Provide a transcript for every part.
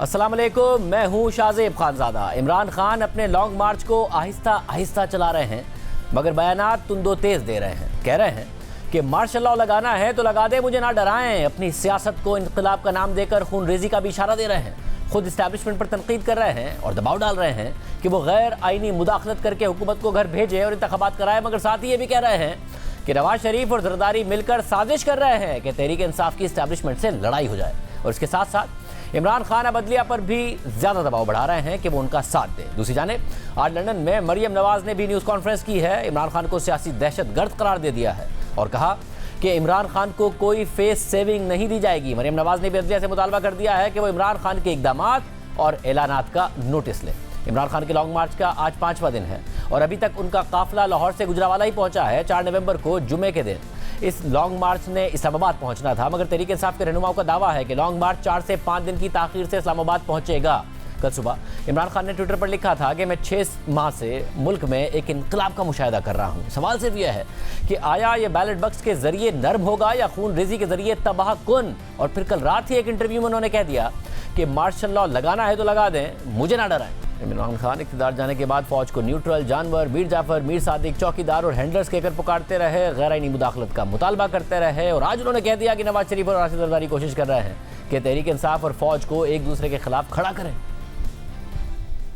अस्सलाम वालेकुम, मैं हूं शाज़ेब खानज़ादा। इमरान खान अपने लॉन्ग मार्च को आहिस्ता आहिस्ता चला रहे हैं, मगर बयानात तुंदो तेज़ दे रहे हैं। कह रहे हैं कि मार्शल लॉ लगाना है तो लगा दे, मुझे ना डराएं। अपनी सियासत को इंक़िलाब का नाम देकर खून रेजी का भी इशारा दे रहे हैं। खुद इस्टेब्लिशमेंट पर तनकीद कर रहे हैं और दबाव डाल रहे हैं कि वो गैर आइनी मुदाखलत करके हुकूमत को घर भेजे और इंतखाबात कराए, मगर साथ ही ये भी कह रहे हैं कि नवाज शरीफ और जरदारी मिलकर साजिश कर रहे हैं कि तहरीक इंसाफ की इस्टेब्लिशमेंट से लड़ाई हो जाए। और इसके साथ साथ इमरान खान अदलिया पर भी ज्यादा दबाव बढ़ा रहे हैं कि वो उनका साथ दे। दूसरी जानिब आज लंदन में मरियम नवाज ने भी न्यूज़ कॉन्फ्रेंस की है। इमरान खान को सियासी दहशतगर्द करार दे दिया है और कहा कि इमरान खान को कोई फेस सेविंग नहीं दी जाएगी। मरियम नवाज ने भी अदलिया से मुतालबा कर दिया है कि वो इमरान खान के इकदामात और ऐलानात का नोटिस ले। इमरान खान के लॉन्ग मार्च का आज 5वां दिन है और अभी तक उनका काफिला लाहौर से गुजरावाला ही पहुंचा है। 4 नवंबर को जुमे के दिन इस लॉन्ग मार्च ने इस्लामाबाद पहुंचना था, मगर तहरीक इंसाफ के रहनुमाओं का दावा है कि लॉन्ग मार्च 4 से 5 दिन की ताखीर से इस्लामाबाद पहुंचेगा। कल सुबह इमरान खान ने ट्विटर पर लिखा था कि मैं 6 माह से मुल्क में एक इनकलाब का मुशाहिदा कर रहा हूं। सवाल सिर्फ यह है कि आया ये बैलेट बक्स के जरिए नर्म होगा या खून रेजी के जरिए तबाह कुन। और फिर कल रात ही एक इंटरव्यू में उन्होंने कह दिया कि मार्शल लॉ लगाना है तो लगा दें, मुझे ना डराएं। इमरान खान इक़्तिदार जाने के बाद फौज को न्यूट्रल, जानवर, मीर जाफर, मीर सादिक, चौकीदार और हैंडलर्स कहकर पुकारते रहे, गैर आइनी मुदाखलत का मुतालबा करते रहे। और आज उन्होंने कह दिया कि नवाज शरीफ और राशिद जरदारी कोशिश कर रहे हैं कि तहरीक इंसाफ और फौज को एक दूसरे के खिलाफ खड़ा करें।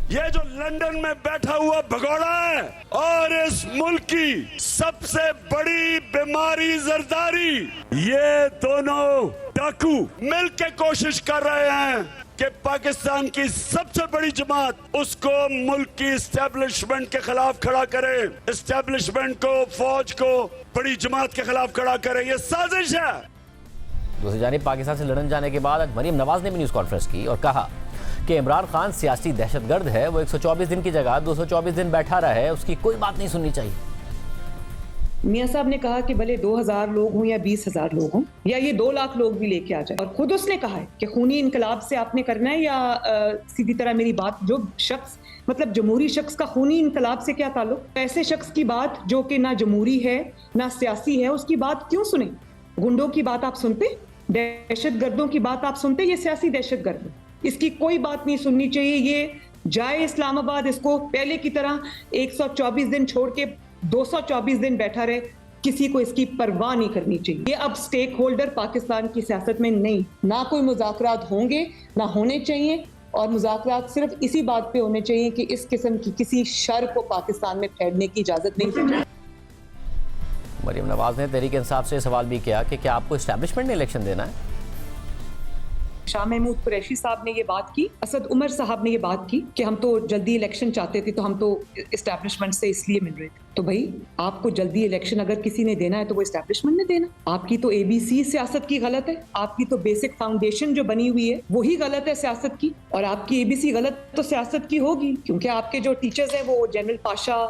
ये जो लंदन में बैठा हुआ भगोड़ा है और इस मुल्क की सबसे बड़ी बीमारी जरदारी, ये दोनों डाकू मिलकर कोशिश कर रहे हैं कि पाकिस्तान की सबसे बड़ी जमात उसको मुल्क की इस्टेब्लिशमेंट के खिलाफ खड़ा करे, इस्टेब्लिशमेंट को, फौज को बड़ी जमात के खिलाफ खड़ा करे। ये साजिश है। दूसरी जानिब पाकिस्तान से लड़न जाने के बाद आज मरियम नवाज ने भी न्यूज़ कॉन्फ्रेंस की और कहा कि इमरान खान सियासी दहशतगर्द है। वो 124 दिन की जगह 224 दिन बैठा रहे, उसकी कोई बात नहीं सुननी चाहिए। मियां साहब ने कहा कि भले 2000 लोग हों या 20,000 लोग हों या ये 2 लाख लोग भी लेके आ जाए, और खुद उसने कहा है कि खूनी इनकलाब से आपने करना है या सीधी तरह मेरी बात, जो शख्स मतलब जमहूरी शख्स का खूनी इनकलाब से क्या ताल्लुक? ऐसे शख्स की बात जो कि ना जमहूरी है ना सियासी है, उसकी बात क्यों सुने? गुंडों की बात आप सुनते, दहशतगर्दों की बात आप सुनते? ये सियासी दहशतगर्द, इसकी कोई बात नहीं सुननी चाहिए। ये जाए इस्लामाबाद, इसको पहले की तरह 124 दिन छोड़ के 224 दिन बैठा रहे, किसी को इसकी परवाह नहीं करनी चाहिए। ये अब स्टेक होल्डर पाकिस्तान की सियासत में नहीं, ना कोई मुज़ाकरात होंगे ना होने चाहिए, और मुज़ाकरात सिर्फ इसी बात पे होने चाहिए कि इस किस्म की किसी शर को पाकिस्तान में फैलने की इजाजत नहीं दी जाए। मरियम नवाज ने तहरीक इंसाफ से सवाल भी किया कि क्या आपको इस्टेब्लिशमेंट ने इलेक्शन देना है। शाह महमूद कुरैशी साहब ने ये बात की, असद उमर साहब ने ये बात की कि हम तो जल्दी इलेक्शन चाहते थे, तो हम तो इस्टेब्लिशमेंट से इसलिए मिल रहे थे। तो भाई आपको जल्दी इलेक्शन अगर किसी ने देना है तो वो इस्टेब्लिशमेंट ने देना। आपकी तो ABC सियासत की गलत है, आपकी तो बेसिक फाउंडेशन जो बनी हुई है वही गलत है सियासत की, और आपकी ABC गलत तो सियासत की होगी, क्योंकि आपके जो टीचर्स हैं वो जनरल पाशा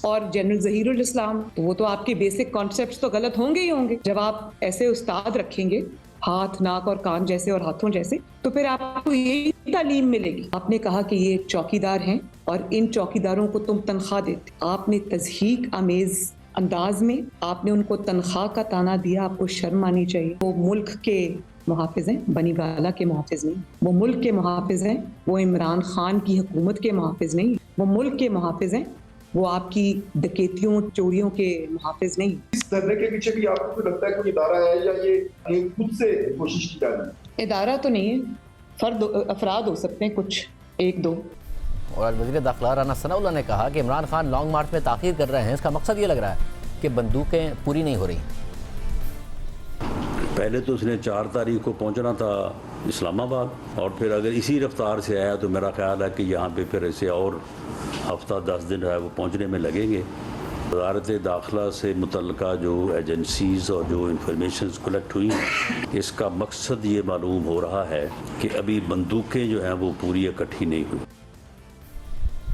और जनरल जहीरुल इस्लाम, तो वो तो आपके बेसिक कॉन्सेप्ट्स तो गलत होंगे ही होंगे। जब आप ऐसे उस्ताद रखेंगे हाथ, नाक और कान जैसे और हाथों जैसे, तो फिर आपको यही तालीम मिलेगी। आपने कहा कि ये चौकीदार हैं और इन चौकीदारों को तुम तनख्वाह देते, आपने तज़हीक आमेज अंदाज में आपने उनको तनख्वाह का ताना दिया। आपको शर्म आनी चाहिए। वो मुल्क के मुहाफिज हैं, बनीवाला के मुहाफिज नहीं। वो मुल्क के मुहाफिज हैं, वो इमरान खान की हुकूमत के मुहाफिज नहीं। वो मुल्क के मुहाफिज हैं, वो आपकी डकैतियों चोरियों के मुहाफिज नहीं। इस धरने के पीछे भी आपको लगता है कोई इदारा है या ये खुद से कोशिश की जा रही है? इदारा तो नहीं है, अफराद हो सकते हैं कुछ, 1-2। और आज वज़ीर दाखिला राना सनाउल्लाह ने कहा कि इमरान खान लॉन्ग मार्च में ताख़ीर कर रहे हैं, इसका मकसद ये लग रहा है कि बंदूकें पूरी नहीं हो रही। पहले तो उसने 4 तारीख को पहुंचना था इस्लामाबाद, और फिर अगर इसी रफ्तार से आया तो मेरा ख्याल है कि यहाँ पे फिर ऐसे और हफ्ता 10 दिन है वो पहुँचने में लगेंगे। वज़ारत दाखिला से मुतल्लिका जो एजेंसीज़ और जो इंफॉर्मेशन कलेक्ट हुई, इसका मकसद ये मालूम हो रहा है कि अभी बंदूकें जो हैं वो पूरी इकट्ठी नहीं हुई।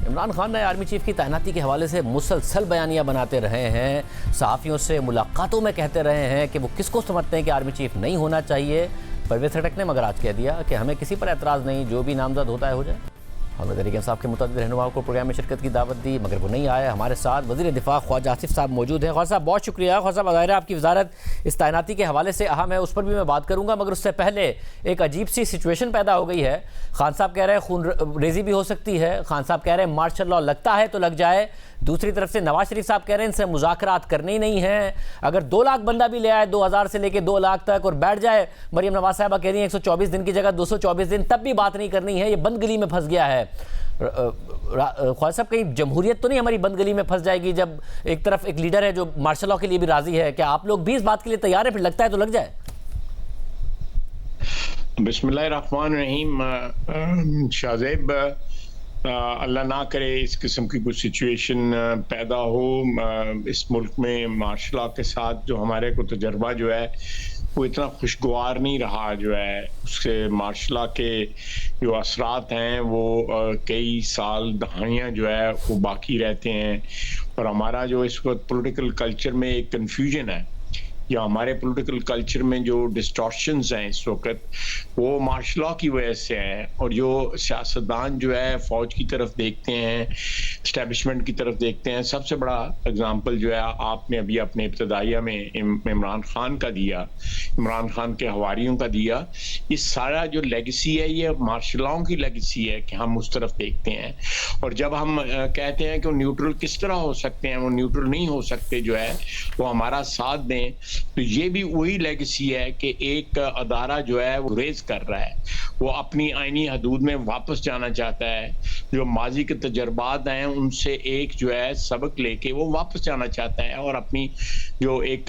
इमरान खान नए आर्मी चीफ की तैनाती के हवाले से मुसलसल बयानियां बनाते रहे हैं। सहाफ़ियों से मुलाकातों में कहते रहे हैं कि वो किसको समझते हैं कि आर्मी चीफ नहीं होना चाहिए। परवेज़ खटक ने मगर आज कह दिया कि हमें किसी पर एतराज़ नहीं, जो भी नामजद होता है हो जाए। और तरीके इंसाफ के मुताबिक रहनुमाओं को प्रोग्राम में शिरकत की दावत दी, मगर वो नहीं आए। हमारे साथ वज़ीर दिफा ख्वाजा आसिफ साहब मौजूद हैं। ख्वाजा साहब बहुत शुक्रिया। ख्वाजा साहब, ज़ाहिर है आपकी वजारत इस तैनाती के हवाले से अहम है, उस पर भी मैं बात करूँगा, मगर उससे पहले एक अजीब सी सिचुएशन पैदा हो गई है। खान साहब कह रहे हैं खून रेजी भी हो सकती है, खान साहब कह रहे हैं मार्शल लॉ लगता है तो लग जाए। दूसरी तरफ से नवाज शरीफ साहब कह रहे हैं इनसे मुज़ाकरात करने ही नहीं है। अगर 2 लाख बंदा भी ले आए 2000 से लेकर 2 लाख तक और बैठ जाए, मरीम नवाज साहबा कह रही हैं 124 दिन की जगह 224 दिन, तब भी बात नहीं करनी है, ये बंदगली में फंस गया है। ख्वाजा साहब, कहीं जमहूरियत तो नहीं हमारी बंदगली में फंस जाएगी जब एक तरफ एक लीडर है जो मार्शल लॉ के लिए भी राजी है? क्या आप लोग भी इस बात के लिए तैयार है? फिर लगता है तो लग जाए। बिस्मिल्लाहिर्रहमानिर्रहीम। शाहज़ेब, अल्लाह ना करे इस किस्म की कुछ सिचुएशन पैदा हो। इस मुल्क में मार्शल लॉ के साथ जो हमारे को तजर्बा जो है वो इतना खुशगवार नहीं रहा, जो है उसके मार्शल लॉ के जो असरात हैं वो कई साल दहाइयाँ जो है वो बाकी रहते हैं। और हमारा जो इस वक्त पॉलिटिकल कल्चर में एक कन्फ्यूजन है, या हमारे पॉलिटिकल कल्चर में जो डिस्टॉर्शंस हैं इस वक्त, वो मार्शल लॉ की वजह से हैं। और जो सियासतदान जो है फौज की तरफ देखते हैं, इस्टेब्लिशमेंट की तरफ देखते हैं। सबसे बड़ा एग्जांपल जो है आपने अभी अपने इब्तदाइया में इमरान खान का दिया, इमरान खान के हवारियों का दिया। ये सारा जो लेगेसी है ये मार्शल लॉ की लेगेसी है कि हम उस तरफ देखते हैं। और जब हम कहते हैं कि वो न्यूट्रल किस तरह हो सकते हैं, वो न्यूट्रल नहीं हो सकते, जो है वो हमारा साथ दें, तो ये भी वही लेगेसी है कि एक अदारा जो है वो रेज कर रहा है, वो अपनी आईनी हदूद में वापस जाना चाहता है। जो माजी के तजर्बात हैं उनसे एक जो है सबक लेके वो वापस जाना चाहता है और अपनी जो एक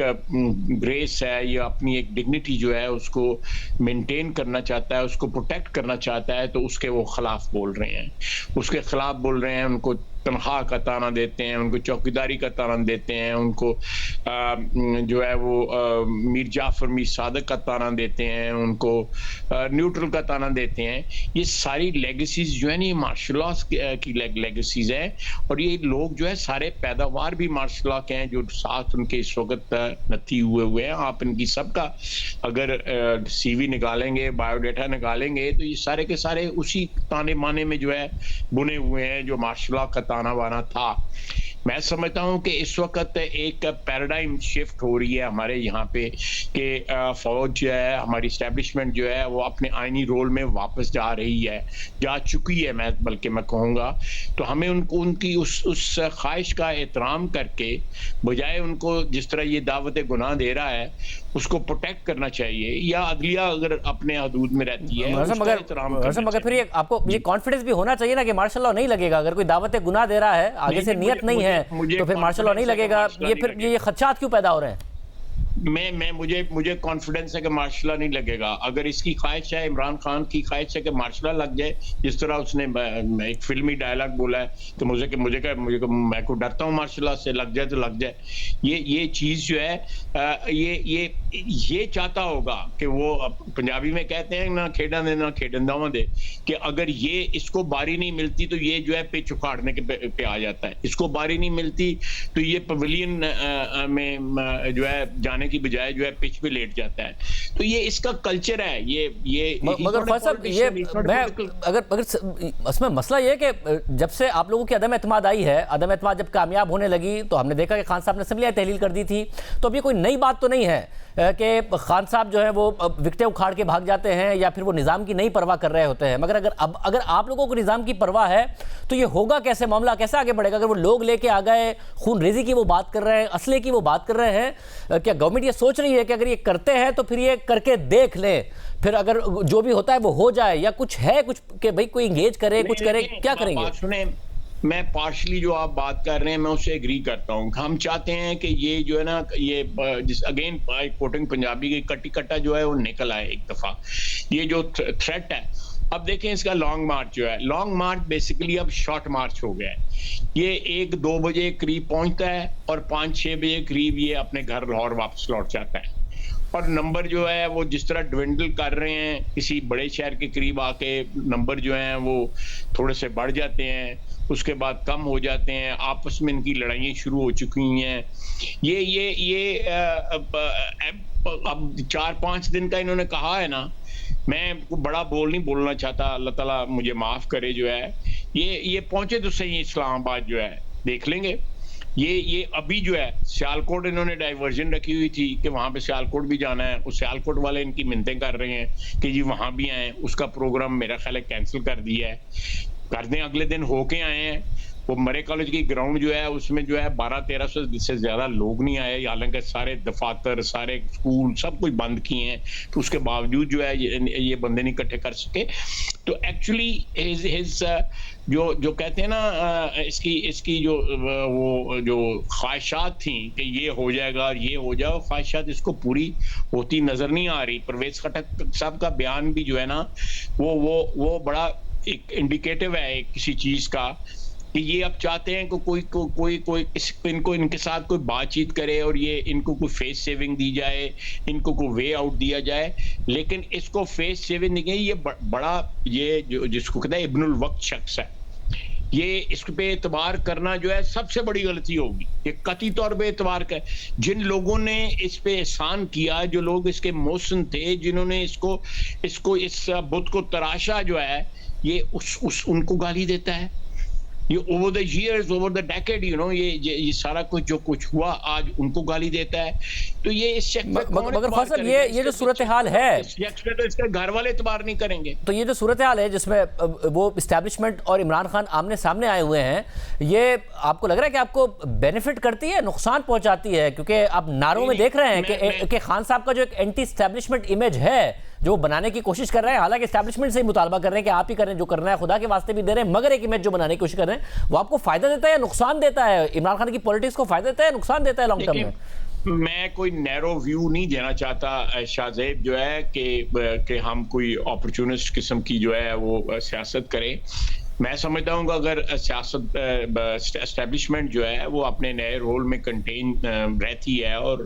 ग्रेस है या अपनी एक डिग्निटी जो है उसको मेंटेन करना चाहता है, उसको प्रोटेक्ट करना चाहता है। तो उसके वो खिलाफ बोल रहे हैं, उसके खिलाफ बोल रहे हैं, उनको तनख्वाह का ताना देते हैं, उनको चौकीदारी का ताना देते हैं, उनको जो है वो मीर जाफर मीर सादक का ताना देते हैं, उनको न्यूट्रल का ताना देते हैं। ये सारी लेगेसीज जो है ना, ये मार्शल लॉ की लेगेसीज हैं। और ये लोग जो है सारे पैदावार भी मार्शल लॉ के हैं, जो साथ उनके इस वक्त नती हुए हैं। आप इनकी सबका अगर CV निकालेंगे, बायोडाटा निकालेंगे, तो ये सारे के सारे उसी ताने माने में जो है बुने हुए हैं जो मार्शल लॉ का ताना बाना था। मैं समझता हूं कि इस वक्त एक पैराडाइम शिफ्ट हो रही है हमारे यहाँ पे कि फौज जो है, हमारी इस्टेब्लिशमेंट जो है वो अपने आईनी रोल में वापस जा रही है, जा चुकी है, मैं बल्कि मैं कहूँगा। तो हमें उनकी उस ख्वाहिश का एहतराम करके, बजाय उनको जिस तरह ये दावत गुनाह दे रहा है उसको प्रोटेक्ट करना चाहिए। या अदलिया अगर अपने हदूद में रहती है मगर फिर ये आपको ये कॉन्फिडेंस भी होना चाहिए ना कि मार्शल लॉ नहीं लगेगा। अगर कोई दावत गुनाह दे रहा है, आगे से नियत नहीं है, तो फिर मार्शल लॉ नहीं लगेगा। ये फिर ये खदशात क्यों पैदा हो रहे हैं? मुझे कॉन्फिडेंस है कि मार्शल लॉ नहीं लगेगा। अगर इसकी ख्वाहिश है, इमरान खान की ख्वाहिश है कि मार्शल लॉ लग जाए, जिस तरह उसने एक फिल्मी डायलॉग बोला है कि मैं को डरता हूँ मार्शल लॉ से, लग जाए तो लग जाए। ये चीज जो है ये चाहता होगा कि वो पंजाबी में कहते हैं ना खेडा दे ना खेडन दावा दे, कि अगर ये इसको बारी नहीं मिलती तो ये जो है पिच उखाड़ने के पे आ जाता है। इसको बारी नहीं मिलती तो ये पवेलियन में जो है जाने की बजाय जो है पिच पे लेट जाता है। तो ये इसका कल्चर है। ये मगर साहब, ये अगर इसमें मसला ये है कि जब से आप लोगों की अदम एतमाद आई है, अदम एतमाद जब कामयाब होने लगी, तो हमने देखा कि खान साहब ने असम्बली तहलील कर दी थी। तो अब ये कोई नई बात तो नहीं है कि खान साहब जो है वो विकटें उखाड़ के भाग जाते हैं या फिर वो निज़ाम की नहीं परवाह कर रहे होते हैं। मगर अगर आप लोगों को निज़ाम की परवाह है तो ये होगा कैसे, मामला कैसे आगे बढ़ेगा? अगर वो लोग लेके आ गए, खून रेजी की वो बात कर रहे हैं, असले की वो बात कर रहे हैं, क्या गवर्नमेंट ये सोच रही है कि अगर ये करते हैं तो फिर ये करके देख लें, फिर अगर जो भी होता है वो हो जाए, या कुछ है कुछ कि भाई कोई इंगेज करे, कुछ करे, क्या करेंगे? सुने, मैं पार्शली जो आप बात कर रहे हैं मैं उससे एग्री करता हूँ। हम चाहते हैं कि ये जो है ना, ये अगेन कोटिंग पंजाबी की कट्टी कट्टा जो है वो निकल आए एक दफा। ये जो थ्रेट है, अब देखें इसका लॉन्ग मार्च जो है, लॉन्ग मार्च बेसिकली अब शॉर्ट मार्च हो गया है। ये 1-2 बजे करीब पहुंचता है और 5-6 बजे करीब ये अपने घर लाहौर वापस लौट जाता है। और नंबर जो है वो जिस तरह ड्विंडल कर रहे हैं, किसी बड़े शहर के करीब आके नंबर जो हैं वो थोड़े से बढ़ जाते हैं, उसके बाद कम हो जाते हैं, आपस में इनकी लड़ाइयाँ शुरू हो चुकी हैं। ये अब 4-5 दिन का इन्होंने कहा है ना, मैं बड़ा बोल नहीं बोलना चाहता, अल्लाह ताला मुझे माफ करे, जो है ये पहुंचे तो सही इस्लामाबाद जो है, देख लेंगे। ये अभी जो है सियालकोट इन्होंने डाइवर्जन रखी हुई थी कि वहां पे सियालकोट भी जाना है, उस सियालकोट वाले इनकी मिन्नतें कर रहे हैं कि जी वहां भी आए, उसका प्रोग्राम मेरा ख्याल है कैंसिल कर दिया है। कर दें, अगले दिन होके आए हैं। वो मरे कॉलेज की ग्राउंड जो है उसमें जो है 1200-1300 से ज्यादा लोग नहीं आए, हालांकि सारे दफातर, सारे स्कूल सब कुछ बंद किए हैं, तो उसके बावजूद जो है ये बंदे नहीं इकट्ठे कर सके। तो एक्चुअली हिज जो कहते हैं ना, इसकी जो ख्वाहिशात थी कि ये हो जाएगा और ये हो जाएगा, ख्वाहिशात इसको पूरी होती नजर नहीं आ रही। परवेज खटक साहब का बयान भी जो है ना वो बड़ा एक इंडिकेटिव है किसी चीज का, कि ये अब चाहते हैं कि कोई इनको इनके साथ कोई बातचीत करे और ये इनको कोई फेस सेविंग दी जाए, इनको कोई वे आउट दिया जाए। लेकिन इसको फेस सेविंग नहीं, ये बड़ा ये जिसको कहते हैं इब्नुल वक्त शख्स है, ये इस पे एतबार करना जो है सबसे बड़ी गलती होगी। ये कतई तौर पे एतबार कर, जिन लोगों ने इस पे एहसान किया, जो लोग इसके मोहसिन थे, जिन्होंने इसको इस बुत को तराशा जो है, ये उनको गाली देता है। ये over the years, over the decade, ये सारा कुछ जो कुछ हुआ आज उनको गाली देता है। तो ये इस मगर फैसल ये जो सूरत हाल है, तो इसके घर वाले एतबार नहीं करेंगे। तो ये जो सूरत हाल है जिसमें वो इस्टेब्लिशमेंट और इमरान खान आमने सामने आए हुए हैं, ये आपको लग रहा है कि आपको बेनिफिट करती है, नुकसान पहुंचाती है? क्योंकि आप नारों में देख रहे हैं कि खान साहब का जो एक एंटी इस्टेब्लिशमेंट इमेज है जो बनाने की कोशिश कर रहे हैं, हालांकि एस्टैब्लिशमेंट से ही मुतालबा कर रहे हैं कि आप ही करें जो करना है, खुदा के वास्ते भी दे रहे हैं, मगर एक इमेज जो बनाने की कोशिश कर रहे हैं वो आपको फायदा देता है या नुकसान देता है? इमरान खान की पॉलिटिक्स को फायदा देता है या नुकसान देता है लॉन्ग टर्म में? मैं कोई नैरो व्यू नहीं देना चाहता शाहजेब जो है कि हम कोई अपॉर्चुनिस्ट किस्म की जो है वो सियासत करें। मैं समझता हूँ कि अगर सियासत एस्टेब्लिशमेंट जो है वो अपने नए रोल में कंटेन रहती है और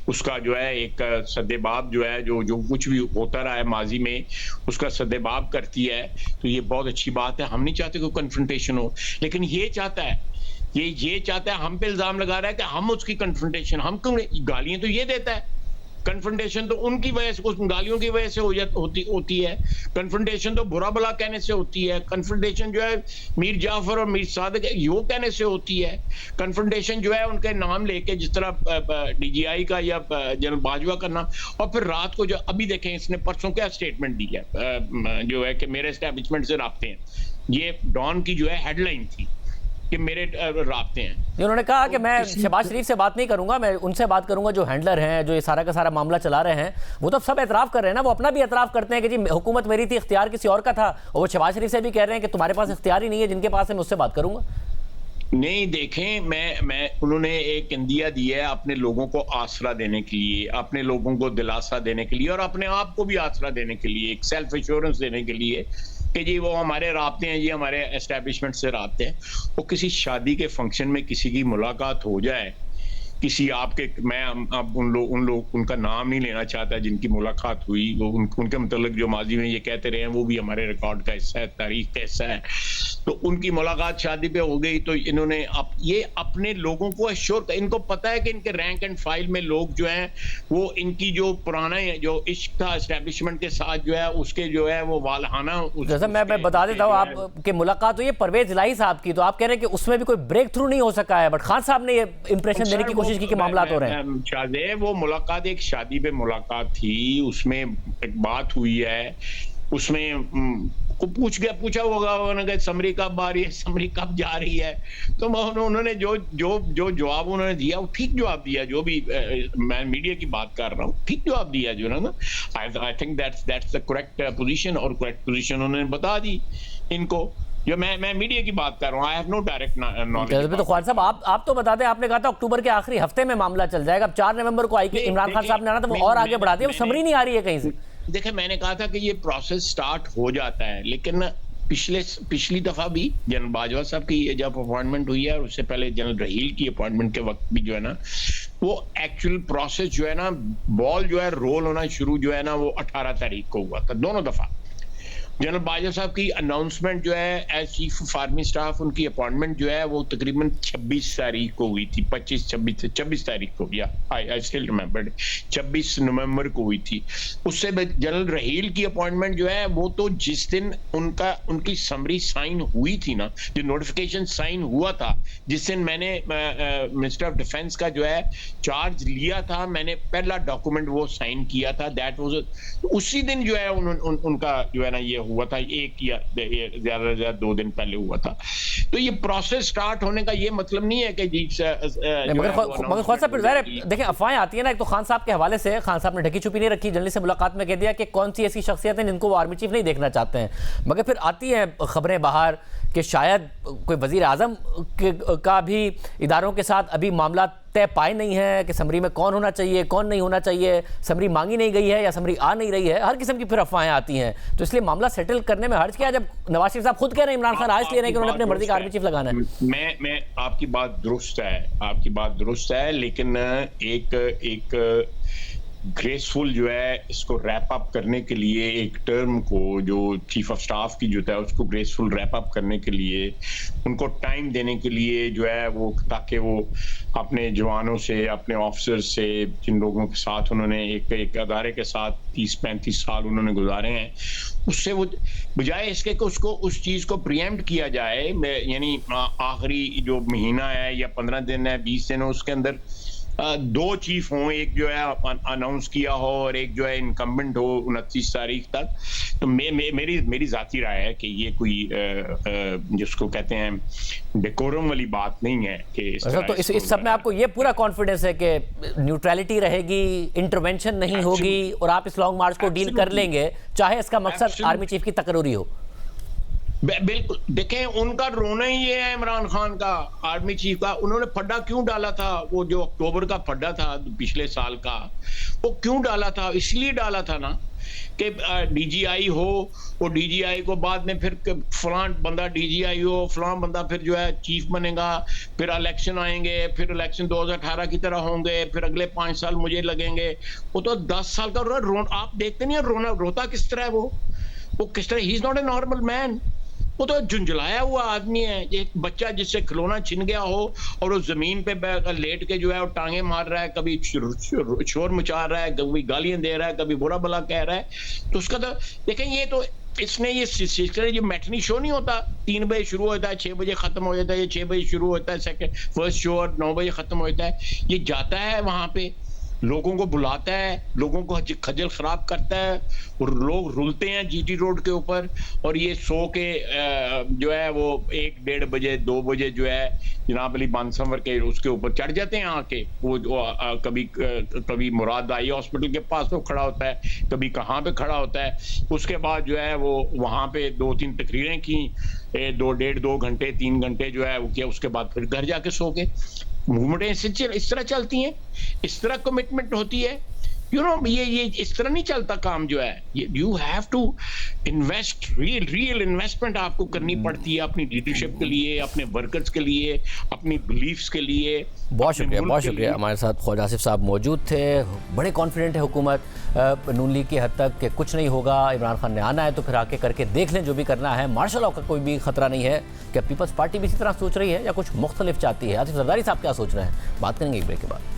उसका जो है एक सद्देबाब जो है जो कुछ भी होता रहा है माजी में उसका सद्देबाब करती है, तो ये बहुत अच्छी बात है। हम नहीं चाहते कोई कन्फ्रंटेशन हो, लेकिन ये चाहता है हम पे इल्जाम लगा रहा है कि हम उसकी कन्फ्रंटेशन, हम क्यों, गालियां तो ये देता है, कन्फ्रंटेशन तो उनकी वजह से, उस गालियों की वजह से होती है। कन्फ्रंटेशन तो बुरा भला कहने से होती है। कन्फ्रंटेशन जो है मीर जाफर और मीर सादिक यो कहने से होती है। कन्फ्रंटेशन जो है उनके नाम लेके, जिस तरह डीजीआई का या जनरल बाजवा का नाम, और फिर रात को जो अभी देखें इसने परसों क्या स्टेटमेंट दी है जो है कि मेरे एस्टेब्लिशमेंट से राब्ते हैं, ये डॉन की जो है हेडलाइन थी कि मेरे राब्ते हैं। उन्होंने कहा कि मैं शहबाज शरीफ से बात नहीं करूंगा, मैं उनसे बात करूंगा जो हैंडलर हैं, जो ये सारा का सारा मामला चला रहे हैं। वो तो सब एतराफ़ कर रहे हैं ना, वो अपना भी एतराफ़ करते हैं कि जी हुकूमत मेरी थी, इख्तियार किसी और का था, और वो शहबाज शरीफ से भी कह रहे हैं कि तुम्हारे पास इख्तियार ही नहीं है, जिनके पास है मैं उससे बात करूंगा। नहीं, देखें, मैं उन्होंने एक इंदिया दी है अपने लोगों को आसरा देने के लिए, अपने लोगों को दिलासा देने के लिए और अपने आप को भी आसरा देने के लिए, एक सेल्फ एश्योरेंस देने के लिए कि जी वो हमारे राब्ते हैं, जी हमारे एस्टेब्लिशमेंट से राब्ते हैं। वो किसी शादी के फंक्शन में किसी की मुलाकात हो जाए, किसी आपके, मैं अब उनका नाम नहीं लेना चाहता जिनकी मुलाकात हुई, वो उनके मतलब जो माजी में ये कहते रहे हैं वो भी हमारे रिकॉर्ड का हिस्सा है, तारीख का हिस्सा है। तो उनकी मुलाकात शादी पे हो गई, तो इन्होंने ये अपने लोगों को एश्योर, इनको पता है कि इनके रैंक एंड फाइल में लोग जो हैं वो इनकी जो पुराना जो इश्क था एस्टेब्लिशमेंट के साथ जो है उसके जो है वो वालहाना, जैसा मैं बता देता हूँ आपकी मुलाकात हुई है परवेज इलाही साहब की, तो आप कह रहे हैं कि उसमें भी कोई ब्रेक थ्रू नहीं हो सका है, बट खान साहब ने ये इंप्रेशन देने की कोशिश की मामला हो रहे हैं। शाहजेब, वो मुलाकात एक शादी पे मुलाकात थी, उसमें एक बात हुई है, उसमें को पूछा होगा उन्होंने समरी कब आ रही है, समरी कब जा रही है, तो उन्होंने जो जवाब उन्होंने दिया वो ठीक जवाब दिया, जो भी मैं मीडिया की बात कर रहा हूँ, ठीक जवाब दिया जो ना, I think that's the correct position, और करेक्ट पोजीशन उन्होंने बता दी इनको, जो मैं मीडिया की बात कर रहा हूँ। I have no direct knowledge. तो ख्वाजा साहब आप तो बता दें, आपने कहा था अक्टूबर के आखिरी हफ्ते में मामला चल जाएगा, अब 4 नवंबर को आई कि इमरान खान साहब ने आना था, वो और आगे बढ़ा दिया, वो समरी नहीं आ रही है कहीं से। देखिए, मैंने कहा था कि ये प्रोसेस स्टार्ट हो जाता है, लेकिन पिछली दफा भी जनरल बाजवा साहब की जब अपॉइंटमेंट हुई है और उससे पहले जनरल रहील की अपॉइंटमेंट के वक्त भी जो है ना, वो एक्चुअल प्रोसेस जो है ना, बॉल जो है रोल होना शुरू जो है ना वो 18 तारीख को हुआ था, दोनों दफा। जनरल बाजवा साहब की अनाउंसमेंट जो है as chief of army staff, उनकी अपॉइंटमेंट जो है वो तकरीबन 26 तारीख को हुई थी, 26 तारीख को, या आई स्टिल रिमेंबर 26 नवंबर को हुई थी। उससे जनरल रहील की अपॉइंटमेंट जो है वो तो जिस दिन उनकी समरी साइन हुई थी ना, जो नोटिफिकेशन साइन हुआ था, जिस दिन मैंने मिनिस्टर ऑफ डिफेंस का जो है चार्ज लिया था, मैंने पहला डॉक्यूमेंट वो साइन किया था, दैट वाज उसी दिन जो है उनका जो है ना ये हुआ था, एक या ज्यादा से ज्यादा 2 दिन पहले हुआ था। तो ये प्रोसेस स्टार्ट होने का ये मतलब नहीं है कि जी मगर ख्वाजा साहब देखिए अफवाहें आती है ना, एक तो खान साहब के हवाले से, खान साहब ने ढकी छुपी नहीं रखी, जर्नलिस्ट से मुलाकात में कह दिया कि कौन सी ऐसी शख्सियत है जिनको वो आर्मी चीफ नहीं देखना चाहते हैं, मगर फिर आती हैं खबरें बाहर कि शायद कोई वजीर आजम का भी इदारों के साथ अभी मामला तय पाए नहीं है कि समरी में कौन होना चाहिए कौन नहीं होना चाहिए, समरी मांगी नहीं गई है या समरी आ नहीं रही है, हर किस्म की फिर अफवाहें आती हैं। तो इसलिए मामला सेटल करने में हर्ज क्या है जब नवाज शरीफ साहब खुद कह रहे हैं इमरान खान आज लिए नहीं कि उन्होंने अपनी मर्जी का आर्मी चीफ लगाना है। मैं आपकी बात दुरुस्त है, लेकिन एक ग्रेसफुल जो है इसको रैप अप करने के लिए, एक टर्म को जो चीफ ऑफ स्टाफ की जो है उसको ग्रेसफुल रैप अप करने के लिए, उनको टाइम देने के लिए जो है वो, ताकि वो अपने जवानों से, अपने ऑफिसर से, जिन लोगों के साथ उन्होंने एक अदारे के साथ 30-35 साल उन्होंने गुजारे हैं, उससे वो बजाय इसके कि उसको उस चीज को प्रीएम्प्ट किया जाए, यानी आखिरी जो महीना है या 15 दिन है 20 दिन है उसके अंदर 2 चीफ हों, एक जो है अनाउंस किया हो और एक जो है इनकम्बेंट हो 29 तारीख तक। तो मेरी जाती राय है कि ये कोई जिसको कहते हैं डेकोरम वाली बात नहीं है कि तो इस सब में आपको ये पूरा कॉन्फिडेंस है कि न्यूट्रलिटी रहेगी, इंटरवेंशन नहीं होगी और आप इस लॉन्ग मार्च को डील कर लेंगे, चाहे इसका मकसद आर्मी चीफ की तकरूरी हो। बिल्कुल, देखें उनका रोना ही ये है इमरान खान का, आर्मी चीफ का। उन्होंने फड्डा क्यों डाला था, वो जो अक्टूबर का फड्डा था पिछले साल का, वो क्यों डाला था? इसलिए डाला था ना कि डीजीआई हो, वो डीजीआई को बाद में फिर फलां बंदा डीजीआई हो, फलां बंदा फिर जो है चीफ बनेगा, फिर इलेक्शन आएंगे, फिर इलेक्शन 2018 की तरह होंगे, फिर अगले 5 साल मुझे लगेंगे। वो तो 10 साल का आप देखते नहीं है रोता किस तरह है वो किस तरह, he is not a normal man. वो तो झुंझलाया हुआ आदमी है, एक बच्चा जिससे खिलौना छिन गया हो और वो जमीन पे लेट के जो है वो टांगे मार रहा है, कभी शोर मचा रहा है, कभी गालियां दे रहा है, कभी बुरा भला कह रहा है। तो उसका तो देखें, ये तो इसने ये जो मैटनी शो नहीं होता, 3 बजे शुरू होता है 6 बजे खत्म हो जाता है, ये 6 बजे शुरू होता है फर्स्ट शो और 9 बजे खत्म होता है। ये जाता है वहां पे, लोगों को बुलाता है, लोगों को खजल खराब करता है और लोग रुलते हैं जीटी रोड के ऊपर, और ये सो के जो है वो 1-1.5 बजे 2 बजे जो है जनाब अली बानसवर के उसके ऊपर चढ़ जाते हैं आके। वो कभी मुराद आई हॉस्पिटल के पास वो खड़ा होता है, कभी कहाँ पे खड़ा होता है। उसके बाद जो है वो वहाँ पे 2-3 तकरीरें की, 2 घंटे 3 घंटे जो है वो किया, उसके बाद फिर घर जाके सो के। मूवमेंटें इस तरह चलती हैं, इस तरह कमिटमेंट होती है, ये इस तरह नहीं चलता काम जो है। You have to invest, real investment आपको करनी पड़ती है अपनी लीडरशिप के लिए, अपने वर्कर्स के लिए, अपनी बिलीफ्स के लिए। बहुत शुक्रिया। हमारे साथ ख्वाजा आसिफ साहब मौजूद थे। बड़े कॉन्फिडेंट है हुकूमत नून लीग की हद तक कि कुछ नहीं होगा, इमरान खान ने आना है तो फिर आके करके देख लें जो भी करना है। मार्शल लॉ का कोई भी खतरा नहीं है। क्या पीपल्स पार्टी भी इसी तरह सोच रही है या कुछ मुख्तलिफ चाहती है? आसिफ जरदारी साहब क्या सोच रहे हैं, बात करेंगे एक ब्रेक के बाद।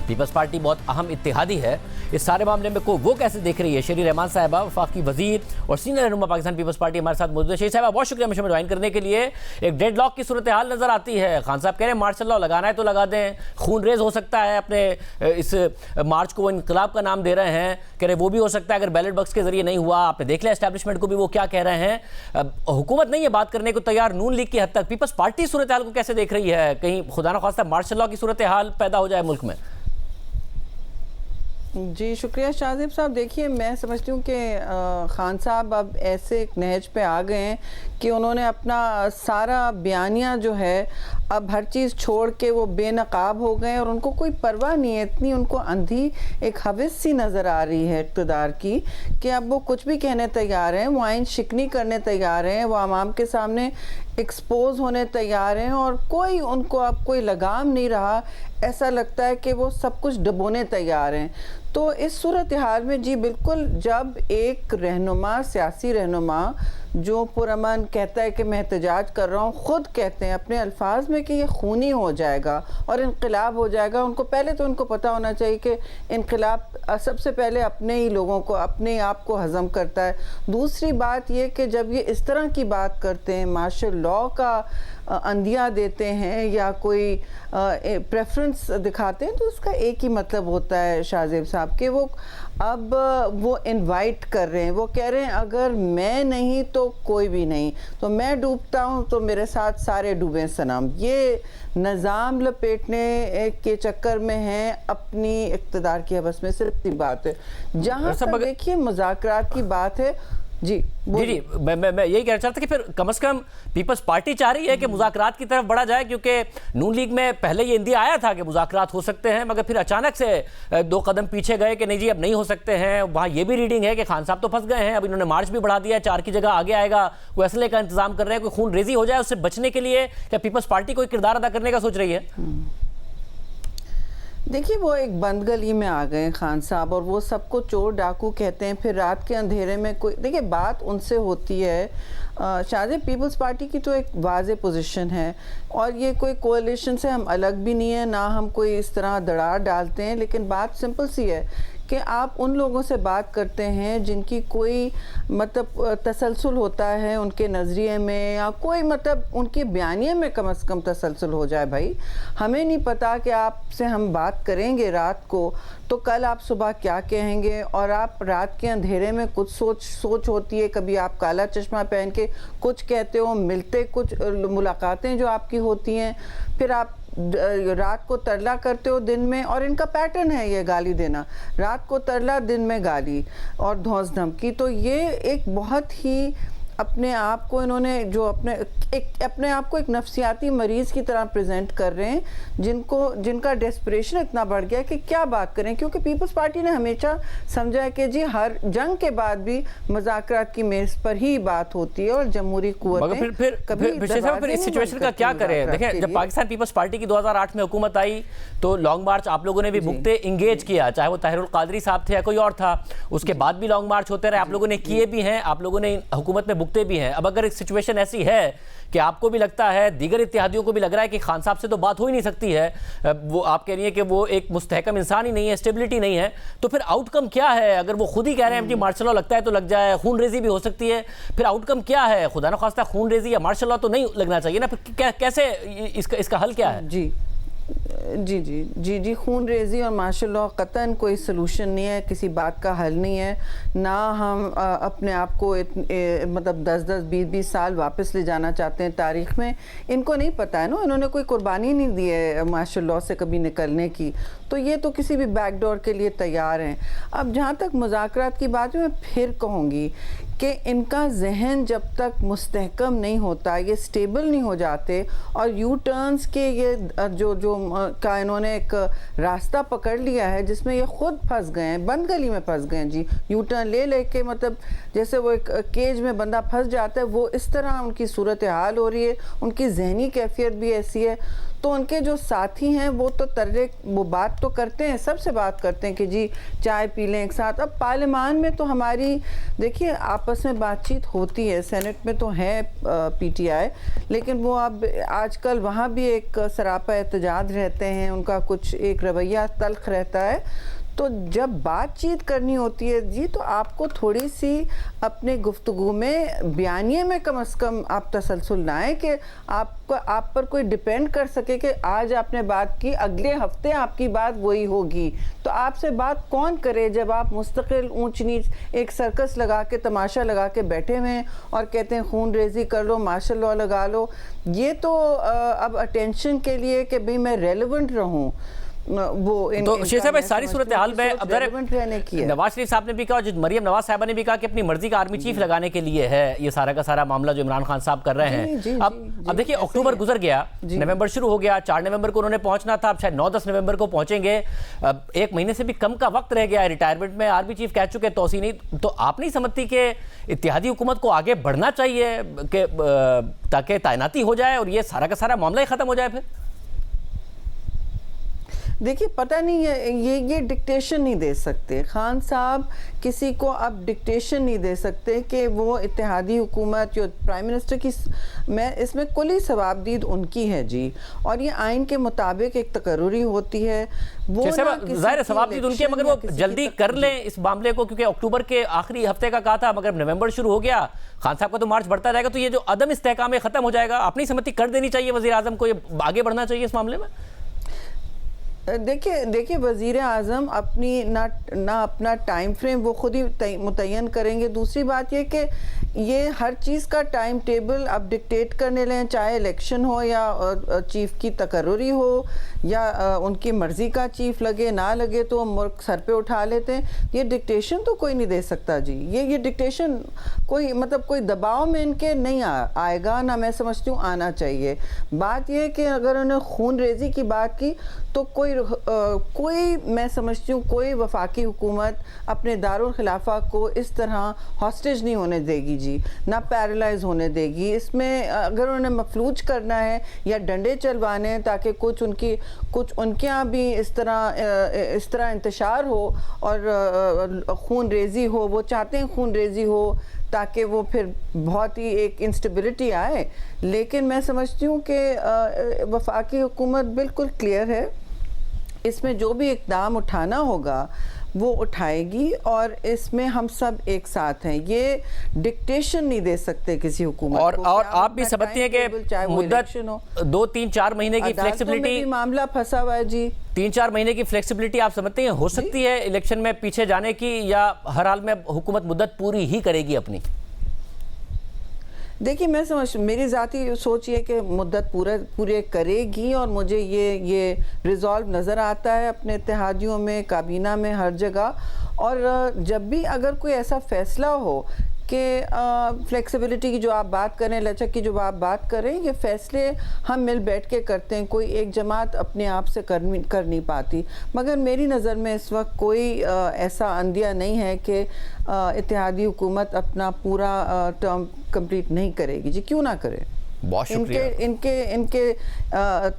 पीपल्स पार्टी बहुत अहम इत्तेहादी है इस सारे मामले में, को वो कैसे देख रही है? शेरी रहमान साहिबा, वफाकी वजीर और सीनियर रहनुमा पाकिस्तान पीपल्स पार्टी हमारे साथ मौजूद है। शेरी साहिबा बहुत शुक्रिया हमेशा ज्वाइन करने के लिए। एक डेड लॉक की सूरत हाल नजर आती है। खान साहब कह रहे हैं मार्शल लॉ लगाना है तो लगा दें, खून रेज हो सकता है। अपने इस मार्च को वो इनकलाब का नाम दे रहे हैं, कह रहे वो भी हो सकता है अगर बैलेट बॉक्स के जरिए नहीं हुआ। आपने देख लिया एस्टैब्लिशमेंट को भी वो क्या कह रहे हैं। हुकूमत नहीं है बात करने को तैयार नून लीग की हद तक। पीपल्स पार्टी सूरत हाल को कैसे देख रही है? कहीं खुदा न खास्ता मार्शल लॉ की सूरत हाल पैदा हो जाए मुल्क में? जी शुक्रिया शाहज़ेब साहब। देखिए मैं समझती हूँ कि खान साहब अब ऐसे एक नहज पे आ गए हैं कि उन्होंने अपना सारा बयानिया जो है अब हर चीज़ छोड़ के वो बेनकाब हो गए और उनको कोई परवाह नहीं है। इतनी उनको अंधी एक हवस सी नज़र आ रही है इक़्तिदार की कि अब वो कुछ भी कहने तैयार हैं, वो आइन शिकनी करने तैयार हैं, वो आवाम के सामने एक्सपोज होने तैयार हैं और कोई उनको अब कोई लगाम नहीं रहा। ऐसा लगता है कि वो सब कुछ डबोने तैयार हैं। तो इस सूरत हाल में जी बिल्कुल, जब एक रहनुमा, सियासी रहनुमा जो पुरअमन कहता है कि मैं एहतजाज कर रहा हूँ, ख़ुद कहते हैं अपने अल्फाज में कि ये खूनी हो जाएगा और इनकलाब हो जाएगा, उनको पहले तो उनको पता होना चाहिए कि इनकलाब सबसे पहले अपने ही लोगों को, अपने आप को हज़म करता है। दूसरी बात ये कि जब ये इस तरह की बात करते हैं, मार्शल लॉ का अंदिया देते हैं या कोई प्रेफरेंस दिखाते हैं, तो उसका एक ही मतलब होता है शाहजेब साहब कि वो इनवाइट कर रहे हैं, वो कह रहे हैं अगर मैं नहीं तो कोई भी नहीं, तो मैं डूबता हूँ तो मेरे साथ सारे डूबे सनम। ये निज़ाम लपेटने के चक्कर में हैं, अपनी इक़्तिदार की हवस में। सिर्फ सी बात है, जहाँ तक देखिए मुज़ाकरात की बात है जी जी, मैं यही कहना चाहता कि फिर कम से कम पीपल्स पार्टी चाह रही है कि मुज़ाकरात की तरफ बढ़ा जाए, क्योंकि नून लीग में पहले ये इंदिया आया था कि मुज़ाकरात हो सकते हैं, मगर फिर अचानक से 2 कदम पीछे गए कि नहीं जी अब नहीं हो सकते हैं। वहाँ ये भी रीडिंग है कि खान साहब तो फंस गए हैं, अब इन्होंने मार्च भी बढ़ा दिया है, 4 की जगह आगे आएगा, कोई असले का इंतजाम कर रहे हैं, कोई खून रेजी हो जाए उससे बचने के लिए क्या पीपल्स पार्टी कोई किरदार अदा करने का सोच रही है? देखिए, वो एक बंद गली में आ गए खान साहब, और वो सबको चोर डाकू कहते हैं। फिर रात के अंधेरे में कोई, देखिए बात उनसे होती है शाहजेब, पीपल्स पार्टी की तो एक वाज़े पोजीशन है और ये कोई कोalition से हम अलग भी नहीं है, ना हम कोई इस तरह दरार डालते हैं, लेकिन बात सिंपल सी है कि आप उन लोगों से बात करते हैं जिनकी कोई मतलब तसलसल होता है उनके नज़रिए में, या कोई मतलब उनके बयानिए में कम से कम तसलसल हो जाए। भाई हमें नहीं पता कि आपसे हम बात करेंगे रात को तो कल आप सुबह क्या कहेंगे, और आप रात के अंधेरे में कुछ सोच होती है, कभी आप काला चश्मा पहन के कुछ कहते हो, मिलते कुछ, मुलाकातें जो आपकी होती हैं, फिर आप रात को तरला करते हो दिन में, और इनका पैटर्न है ये गाली देना, रात को तरला दिन में गाली और धौंस धमकी। तो ये एक बहुत ही अपने आप को इन्होंने जो अपने आप को एक नफ्सियाती मरीज़ की तरह प्रेजेंट कर रहे हैं, जिनका डेस्परेशन इतना बढ़ गया कि क्या बात करें, क्योंकि पीपल्स पार्टी ने हमेशा समझा है कि जी हर जंग के बाद भी मुज़ाकरात की मेज़ पर ही बात होती है और जमहूरी कुव्वतें फिर इस सिचुएशन का क्या करें? देखें, जब पाकिस्तान पीपल्स पार्टी की 2008 में हुकूमत आई तो लॉन्ग मार्च आप लोगों ने भी भुगते इंगेज किया, चाहे वो ताहिरुल कादरी साहब थे या कोई और था, उसके बाद भी लॉन्ग मार्च होते रहे, आप लोगों ने किए भी हैं, आप लोगों ने हुकूमत में भुगते भी हैं। अब अगर एक सिचुएशन ऐसी है कि आपको भी लगता है, दीगर इत्तेहादियों को भी लग रहा है कि खान साहब से तो बात हो ही नहीं सकती है, वो आप कह रही है कि वो एक मुस्तहकम इंसान ही नहीं है, स्टेबिलिटी नहीं है, तो फिर आउटकम क्या है? अगर वो खुद ही कह रहे हैं कि मार्शल लॉ लगता है तो लग जाए, खून रेजी भी हो सकती है, फिर आउटकम क्या है? खुदा न खास्ता खून रेजी या मार्शल लॉ तो नहीं लगना चाहिए ना, फिर कैसे इसका हल क्या है? जी, खून रेजी और मार्शल लॉ कतन कोई सलूशन नहीं है, किसी बात का हल नहीं है। ना हम अपने आप को मतलब 10-10, 20-20 साल वापस ले जाना चाहते हैं तारीख़ में। इनको नहीं पता है ना, इन्होंने कोई कुर्बानी नहीं दी है मार्शल लॉ से कभी निकलने की, तो ये तो किसी भी बैकडोर के लिए तैयार हैं। अब जहाँ तक मुज़ाकरात की बात है, मैं फिर कहूँगी कि इनका जहन जब तक मुस्तहकम नहीं होता, ये स्टेबल नहीं हो जाते, और यू टर्न्स के ये जो का इन्होंने एक रास्ता पकड़ लिया है जिसमें ये खुद फंस गए हैं, बंद गली में फंस गए हैं जी। यू टर्न ले के मतलब जैसे वो एक केज में बंदा फंस जाता है, वो इस तरह उनकी सूरत हाल हो रही है, उनकी जहनी कैफियत भी ऐसी है। तो उनके जो साथी हैं वो तो वो बात तो करते हैं, सबसे बात करते हैं कि जी चाय पी लें एक साथ। अब पार्लियामान में तो हमारी देखिए आपस में बातचीत होती है, सेनेट में तो है पीटीआई, लेकिन वो अब आजकल वहाँ भी एक सरापा एहतजाज रहते हैं, उनका कुछ एक रवैया तल्ख रहता है। तो जब बातचीत करनी होती है जी, तो आपको थोड़ी सी अपने गुफ्तगू में, बयानिए में कम से कम आप तसलसल लाएं कि आप पर कोई डिपेंड कर सके कि आज आपने बात की, अगले हफ्ते आपकी बात वही होगी। तो आपसे बात कौन करे जब आप मुस्तकिल ऊंच नीच एक सर्कस लगा के, तमाशा लगा के बैठे हुए हैं और कहते हैं खून रेजी कर लो, मार्शल लॉ लगा लो। ये तो अब अटेंशन के लिए कि भाई मैं रेलेवेंट रहूं, वो तो शेख साहब सारी सूरत हाल में अब नवाज शरीफ साहब ने भी कहा, और मरियम नवाज साहबा ने भी कहा कि अपनी मर्जी का आर्मी चीफ लगाने के लिए है ये सारा का सारा मामला जो इमरान खान साहब कर रहे हैं। अब देखिए अक्टूबर गुजर गया, नवंबर शुरू हो गया, 4 नवंबर को उन्होंने पहुंचना था, अब शायद 9-10 नवंबर को पहुंचेंगे। अब 1 महीने से भी कम का वक्त रह गया है, रिटायरमेंट में आर्मी चीफ कह चुके, तोसी नहीं। तो आप नहीं समझती कि इत्तेहादी हुकूमत को आगे बढ़ना चाहिए कि ताकि तैनाती हो जाए और ये सारा का सारा मामला ही खत्म हो जाए? फिर देखिए पता नहीं है, ये डिक्टेशन नहीं दे सकते खान साहब, किसी को अब डिक्टेशन नहीं दे सकते कि वो इत्तेहादी हुकूमत या प्राइम मिनिस्टर की, मैं इसमें कुली सवाबदीद उनकी है जी, और ये आइन के मुताबिक एक तकर्रुरी होती है। वो ज़ाहिर सवाबदीद उनकी है, मगर वो जल्दी कर लें इस मामले को, क्योंकि अक्टूबर के आखिरी हफ्ते का कहा था, मगर नवंबर शुरू हो गया, खान साहब का तो मार्च बढ़ता जाएगा, तो ये जो अदम इस्तेहकाम है खत्म हो जाएगा। अपनी सहमति कर देनी चाहिए वज़ीर आज़म को, ये आगे बढ़ना चाहिए इस मामले में। देखिए वज़ीर आज़म अपनी ना अपना टाइम फ्रेम वो खुद ही मुतय्यन करेंगे। दूसरी बात ये कि ये हर चीज़ का टाइम टेबल अब डिक्टेट करने लें, चाहे इलेक्शन हो या चीफ़ की तकर्रुरी हो या उनकी मर्ज़ी का चीफ़ लगे ना लगे तो मुल्क सर पे उठा लेते हैं। ये डिक्टेशन तो कोई नहीं दे सकता जी, ये डिक्टेशन कोई मतलब कोई दबाव में इनके नहीं आएगा, ना मैं समझती हूँ आना चाहिए। बात यह है कि अगर उन्होंने खून रेजी की बात की तो कोई मैं समझती हूँ कोई वफाकी हुकूमत अपने दारुल खिलाफा को इस तरह हॉस्टेज नहीं होने देगी जी, ना पैरालाइज होने देगी। इसमें अगर उन्हें मफलूज करना है या डंडे चलवाने हैं ताकि कुछ उनके यहाँ भी इस तरह इंतशार हो और खून रेजी हो, वो चाहते हैं खून रेजी हो ताकि वो फिर बहुत ही एक इंस्टेबिलिटी आए। लेकिन मैं समझती हूँ कि वफाकी हुकूमत बिल्कुल क्लियर है, इसमें जो भी इक़दाम उठाना होगा वो उठाएगी और इसमें हम सब एक साथ हैं। ये डिक्टेशन नहीं दे सकते किसी हुकूमत को। और आप भी समझती हैं कि मुद्दत 2-3-4 महीने की फ्लेक्सिबिलिटी, मामला फंसा हुआ है जी, 3-4 महीने की फ्लेक्सिबिलिटी आप समझते हैं हो सकती है इलेक्शन में पीछे जाने की, या हर हाल में हुकूमत मुद्दत पूरी ही करेगी अपनी? देखिए मेरी ज़ाती सोच ये कि मुद्दत पूरे करेगी, और मुझे ये रिज़ॉल्व नज़र आता है अपने इत्तेहादियों में, काबीना में, हर जगह। और जब भी अगर कोई ऐसा फ़ैसला हो कि फ्लेक्सिबिलिटी की जो आप बात करें, लचक की जो आप बात करें, ये फ़ैसले हम मिल बैठ के करते हैं, कोई एक जमात अपने आप से कर नहीं पाती। मगर मेरी नज़र में इस वक्त कोई ऐसा अंदिया नहीं है कि इत्तेहादी हुकूमत अपना पूरा टर्म कंप्लीट नहीं करेगी जी, क्यों ना करे। बहुत शुक्रिया। इनके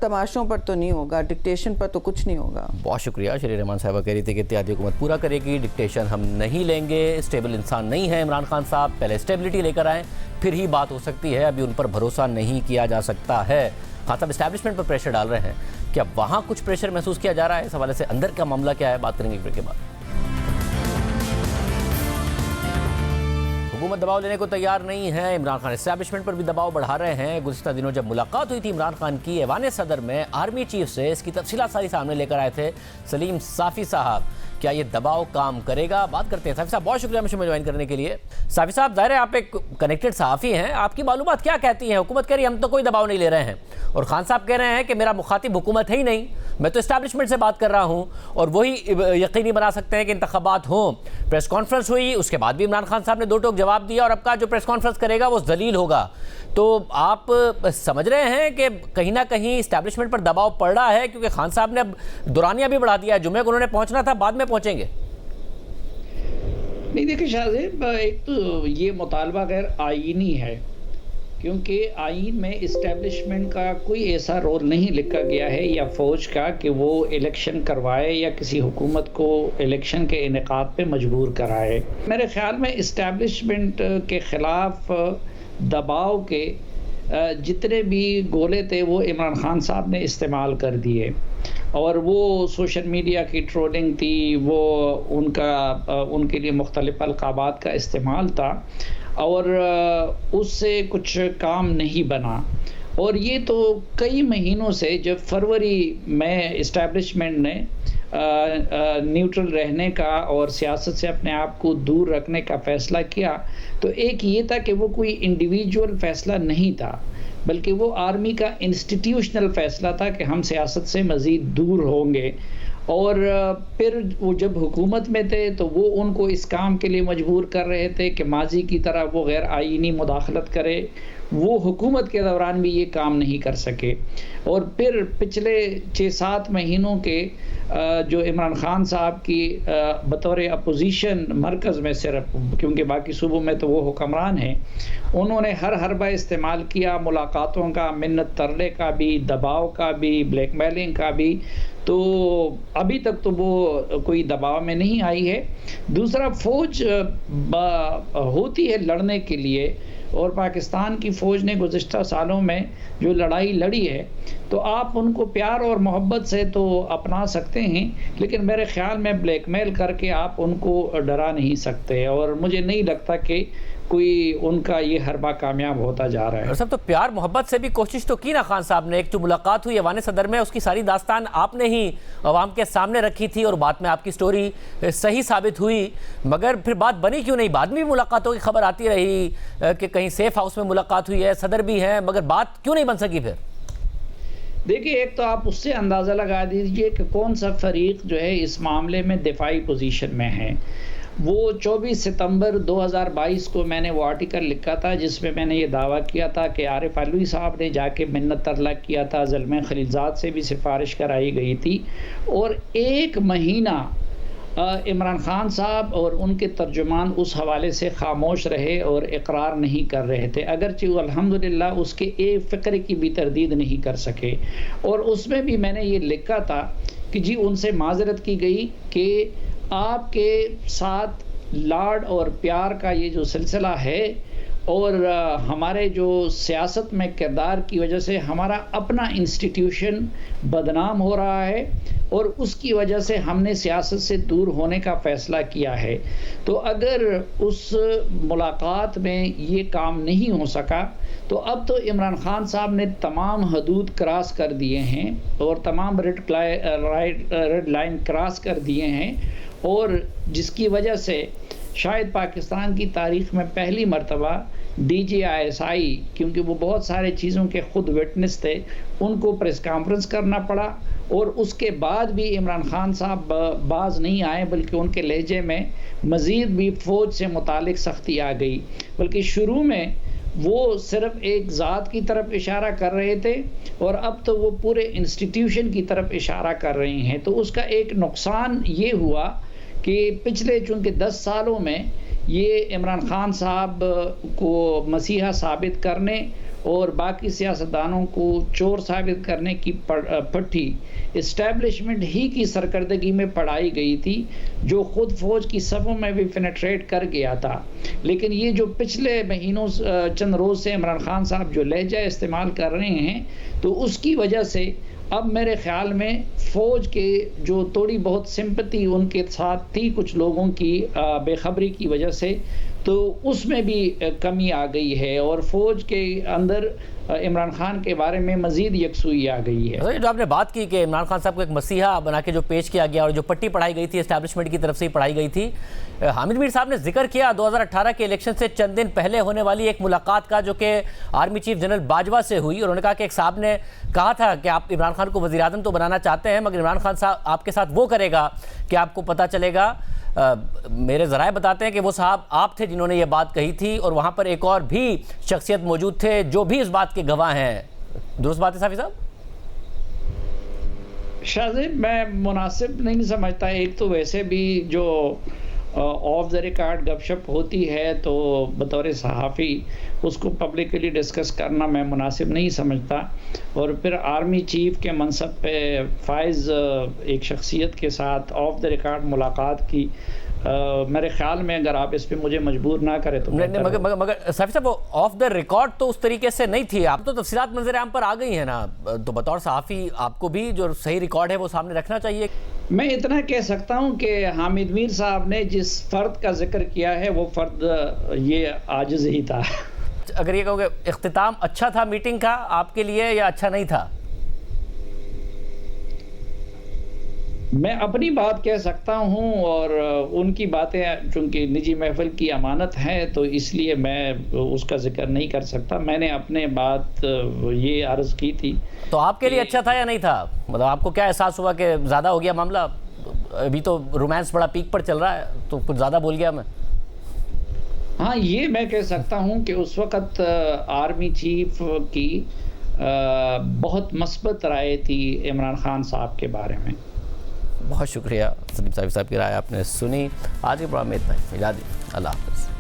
तमाशों पर तो नहीं होगा, डिक्टेशन पर तो कुछ नहीं होगा। बहुत शुक्रिया। शरीर रहमान साहबा कह रही थी कि इत्तेहादी हुकूमत पूरा करेगी, डिक्टेशन हम नहीं लेंगे, स्टेबल इंसान नहीं है इमरान खान साहब, पहले स्टेबिलिटी लेकर आएँ फिर ही बात हो सकती है, अभी उन पर भरोसा नहीं किया जा सकता है। खान साहब इस्टेब्लिशमेंट पर प्रेशर डाल रहे हैं, क्या वहाँ कुछ प्रेशर महसूस किया जा रहा है? इस हवाले से अंदर का मामला क्या है, बात करेंगे ब्रेक के बाद। हुकूमत दबाव लेने को तैयार नहीं है, इमरान खान एस्टैब्लिशमेंट पर भी दबाव बढ़ा रहे हैं। गुज़िश्ता दिनों जब मुलाकात हुई थी इमरान खान की ऐवान सदर में, आर्मी चीफ से इसकी तफसीलात सारी सामने लेकर आए थे सलीम साफ़ी साहब। क्या ये दबाव काम करेगा? बात करते हैं। साफ़ी साहब बहुत शुक्रिया मुझे ज्वाइन करने के लिए। साफ़ी साहब ज़ाहिर है आप एक कनेक्टेड सहाफ़ी हैं, आपकी मालूमात क्या कहती हैं? हुकूमत कह रही है हम तो कोई दबाव नहीं ले रहे हैं, और खान साहब कह रहे हैं कि मेरा मुखातिब हुकूमत है ही नहीं, मैं तो इस्टेब्लिशमेंट से बात कर रहा हूँ, और वही यकीनी बना सकते हैं कि इंतखाबात हों। प्रेस कॉन्फ्रेंस हुई, उसके बाद भी इमरान खान साहब ने दो टोक जवाब दिया, और अब का जो प्रेस कॉन्फ्रेंस करेगा वो जलील होगा। तो आप समझ रहे हैं कि कहीं ना कहीं इस्टेब्लिशमेंट पर दबाव पड़ रहा है, क्योंकि खान साहब ने अब दुरानिया भी बढ़ा दिया है, जुमे को उन्होंने पहुंचना था, बाद में पहुंचेंगे। नहीं देखिए शाहजेब, एक तो ये मुतालबा गैर आईनी है, क्योंकि आइन में इस्टेब्लिशमेंट का कोई ऐसा रोल नहीं लिखा गया है या फ़ौज का कि वो इलेक्शन करवाए या किसी हुकूमत को इलेक्शन के इनेकाद पे मजबूर कराए। मेरे ख़्याल में इस्टेब्लिशमेंट के ख़िलाफ़ दबाव के जितने भी गोले थे वो इमरान खान साहब ने इस्तेमाल कर दिए, और वो सोशल मीडिया की ट्रोलिंग थी, वो उनके लिए मुख्तलिफ अलक़ाबात का इस्तेमाल था, और उससे कुछ काम नहीं बना। और ये तो कई महीनों से, जब फरवरी में इस्टेब्लिशमेंट ने न्यूट्रल रहने का और सियासत से अपने आप को दूर रखने का फ़ैसला किया, तो एक ये था कि वो कोई इंडिविजुअल फ़ैसला नहीं था, बल्कि वो आर्मी का इंस्टीट्यूशनल फ़ैसला था कि हम सियासत से मज़ीद दूर होंगे। और फिर वो जब हुकूमत में थे तो वो उनको इस काम के लिए मजबूर कर रहे थे कि माजी की तरह वो गैर आईनी मुदाखलत करे। वो हुकूमत के दौरान भी ये काम नहीं कर सके, और फिर पिछले 6-7 महीनों के जो इमरान खान साहब की बतौर अपोजिशन मरकज़ में सिर्फ, क्योंकि बाकी सूबों में तो वो हुक्मरान हैं, उन्होंने हर हरबा इस्तेमाल किया, मुलाकातों का, मिन्नत तरले का भी, दबाव का भी, ब्लैकमेलिंग का भी। तो अभी तक तो वो कोई दबाव में नहीं आई है। दूसरा, फ़ौज होती है लड़ने के लिए, और पाकिस्तान की फ़ौज ने गुज़िश्ता सालों में जो लड़ाई लड़ी है, तो आप उनको प्यार और मोहब्बत से तो अपना सकते हैं, लेकिन मेरे ख़्याल में ब्लैकमेल करके आप उनको डरा नहीं सकते, और मुझे नहीं लगता कि कोई उनका ये हरबा कामयाब होता जा रहा है। और सब तो प्यार मोहब्बत से भी कोशिश तो की ना खान साहब ने। एक जो मुलाकात हुई अवान सदर में, उसकी सारी दास्तान आपने ही अवाम के सामने रखी थी, और बाद में आपकी स्टोरी सही साबित हुई, मगर फिर बात बनी क्यों नहीं? बाद में भी मुलाकातों की खबर आती रही कि कहीं सेफ हाउस में मुलाकात हुई है, सदर भी हैं, मगर बात क्यों नहीं बन सकी फिर? देखिए, एक तो आप उससे अंदाज़ा लगा दीजिए कि कौन सा फरीक जो है इस मामले में दिफाई पोजीशन में है। वो 24 सितंबर 2022 को मैंने वो आर्टिकल लिखा था जिसमें मैंने ये दावा किया था कि आरिफ अलवी साहब ने जाके मिन्नत तरला किया था, ज़ल्मे खलीलज़ाद से भी सिफारिश कराई गई थी, और 1 महीना इमरान खान साहब और उनके तर्जुमान उस हवाले से खामोश रहे और इकरार नहीं कर रहे थे, अगरचे वो अल्हम्दुलिल्लाह उसके एक फ़िक्र की भी तरदीद नहीं कर सके। और उसमें भी मैंने ये लिखा था कि जी उनसे माज़रत की गई कि आपके साथ लाड और प्यार का ये जो सिलसिला है, और हमारे जो सियासत में किरदार की वजह से हमारा अपना इंस्टीट्यूशन बदनाम हो रहा है, और उसकी वजह से हमने सियासत से दूर होने का फ़ैसला किया है। तो अगर उस मुलाकात में ये काम नहीं हो सका, तो अब तो इमरान खान साहब ने तमाम हदूद क्रॉस कर दिए हैं, और तमाम रेड लाइन क्रॉस कर दिए हैं, और जिसकी वजह से शायद पाकिस्तान की तारीख़ में पहली मरतबा DGISI, क्योंकि वो बहुत सारे चीज़ों के ख़ुद विटनेस थे, उनको प्रेस कॉन्फ्रेंस करना पड़ा, और उसके बाद भी इमरान खान साहब बाज नहीं आए, बल्कि उनके लहजे में मज़ीद भी फ़ौज से मुतालिक सख्ती आ गई। बल्कि शुरू में वो सिर्फ़ एक ज़ात की तरफ इशारा कर रहे थे, और अब तो वो पूरे इंस्टीट्यूशन की तरफ इशारा कर रहे हैं। तो उसका एक नुकसान ये हुआ कि पिछले चूँकि 10 सालों में ये इमरान खान साहब को मसीहा साबित करने और बाकी सियासतदानों को चोर साबित करने की पट्टी इस्टेब्लिशमेंट ही की सरकर्दगी में पढ़ाई गई थी, जो ख़ुद फ़ौज की सफ़ों में भी पेनिट्रेट कर गया था। लेकिन ये जो पिछले महीनों चंद रोज़ से इमरान खान साहब जो लहजा इस्तेमाल कर रहे हैं, तो उसकी वजह से अब मेरे ख़्याल में फ़ौज के जो थोड़ी बहुत सिंपैथी उनके साथ थी कुछ लोगों की बेखबरी की वजह से, तो उसमें भी कमी आ गई है, और फ़ौज के अंदर इमरान खान के बारे में मज़ीद यकसुई आ गई है। जो आपने बात की कि इमरान खान साहब को एक मसीहा बना के जो पेश किया गया, और जो पट्टी पढ़ाई गई थी एस्टैब्लिशमेंट की तरफ से ही पढ़ाई गई थी, हामिद मीर साहब ने जिक्र किया 2018 के इलेक्शन से चंद दिन पहले होने वाली एक मुलाकात का, जो कि आर्मी चीफ जनरल बाजवा से हुई। और उन्होंने कहा कि एक साहब ने कहा था कि आप इमरान खान को वज़ीर आज़म तो बनाना चाहते हैं, मगर इमरान खान साहब आपके साथ वो करेगा कि आपको पता चलेगा। मेरे ज़राए बताते हैं कि वो साहब आप थे जिन्होंने ये बात कही थी, और वहाँ पर एक और भी शख्सियत मौजूद थे जो भी इस बात के गवाह हैं। दुरुस्त बात है साफ़ी साहब? शाहज़ेब, मैं मुनासिब नहीं समझता। एक तो वैसे भी जो ऑफ द रिकॉर्ड गपशप होती है, तो बतौर सहाफ़ी उसको पब्लिकली डिस्कस करना मैं मुनासिब नहीं समझता। और फिर आर्मी चीफ़ के मनसब पे फाइज़ एक शख्सियत के साथ ऑफ द रिकॉर्ड मुलाकात की, मेरे ख्याल में अगर आप इस पे मुझे मजबूर ना करें तो मगर साफ़ी साहब, ऑफ द रिकॉर्ड तो उस तरीके से नहीं थी। आप तो तफसीलात मंजर आम पर आ गई हैं ना, तो बतौर सहाफ़ी आपको भी जो सही रिकॉर्ड है वो सामने रखना चाहिए। मैं इतना कह सकता हूं कि हामिद मीर साहब ने जिस फ़र्द का जिक्र किया है वो फ़र्द ये आजिज़ ही था। अगर ये कहोगे इख्तिताम अच्छा था मीटिंग का आपके लिए या अच्छा नहीं था? मैं अपनी बात कह सकता हूं, और उनकी बातें चूँकि निजी महफिल की अमानत है, तो इसलिए मैं उसका जिक्र नहीं कर सकता। मैंने अपने बात ये अर्ज़ की थी। तो आपके लिए अच्छा था या नहीं था? मतलब आपको क्या एहसास हुआ कि ज़्यादा हो गया मामला? अभी तो रोमांस बड़ा पीक पर चल रहा है, तो कुछ ज़्यादा बोल गया मैं? हाँ, ये मैं कह सकता हूँ कि उस वक़्त आर्मी चीफ की बहुत मस्बत राय थी इमरान खान साहब के बारे में। बहुत शुक्रिया सलीम साहब की राय आपने सुनी। आज के प्रोग्राम में इतना ही। इजाज़त, अल्लाह हाफ़िज़।